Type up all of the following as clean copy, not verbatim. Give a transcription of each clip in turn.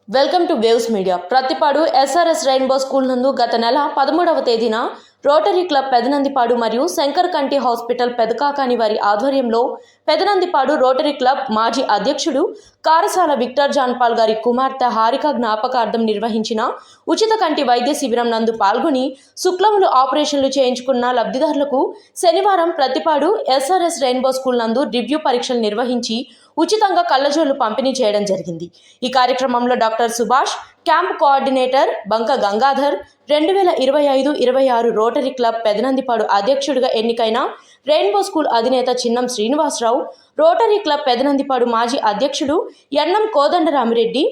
Welcome to Waves Media. Prathipadu SRS Rainbow school నందు గత నెల 13వ తేదీన రోటరీ క్లబ్ పెదనందిపాడు మరియు శంకర్ కంటి హాస్పిటల్ పెదకాకాని వారి ఆధ్వర్యంలో పెదనందిపాడు రోటరీ క్లబ్ మాజీ అధ్యక్షుడు కారసాల విక్టర్ జాన్పాల్ గారి కుమార్తె హారిక జ్ఞాపకార్థం నిర్వహించిన ఉచిత కంటి వైద్య శిబిరం నందు పాల్గొని శుక్లములు ఆపరేషన్లు చేయించుకున్న లబ్ధిదారులకు శనివారం ప్రతిపాడు ఎస్ఆర్ఎస్ రెయిన్బో స్కూల్ నందు రివ్యూ పరీక్షలు నిర్వహించి ఉచితంగా కళ్ళజోళ్లు పంపిణీ చేయడం జరిగింది. ఈ కార్యక్రమంలో డాక్టర్ సుభాష్, క్యాంప్ కోఆర్డినేటర్ బంక గంగాధర్, 2025-26 రోటరీ క్లబ్ పెదనందిపాడు అధ్యక్షుడిగా ఎన్నికైన రెయిన్బో స్కూల్ అధినేత చిన్నం శ్రీనివాసరావు, రోటరీ క్లబ్ పెదనందిపాడు మాజీ అధ్యక్షుడు ఎన్నం కోదండరామిరెడ్డి,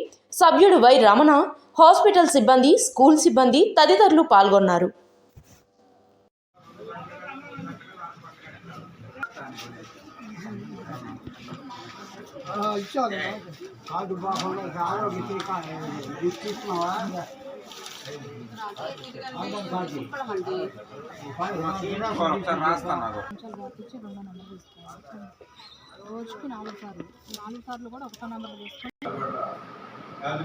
సభ్యుడు వై రమణ, హాస్పిటల్ సిబ్బంది, స్కూల్ సిబ్బంది తదితరులు పాల్గొన్నారు. రోజుకి 4 సార్లు కూడా ఒకటో నెంబర్ తీసుకొని అది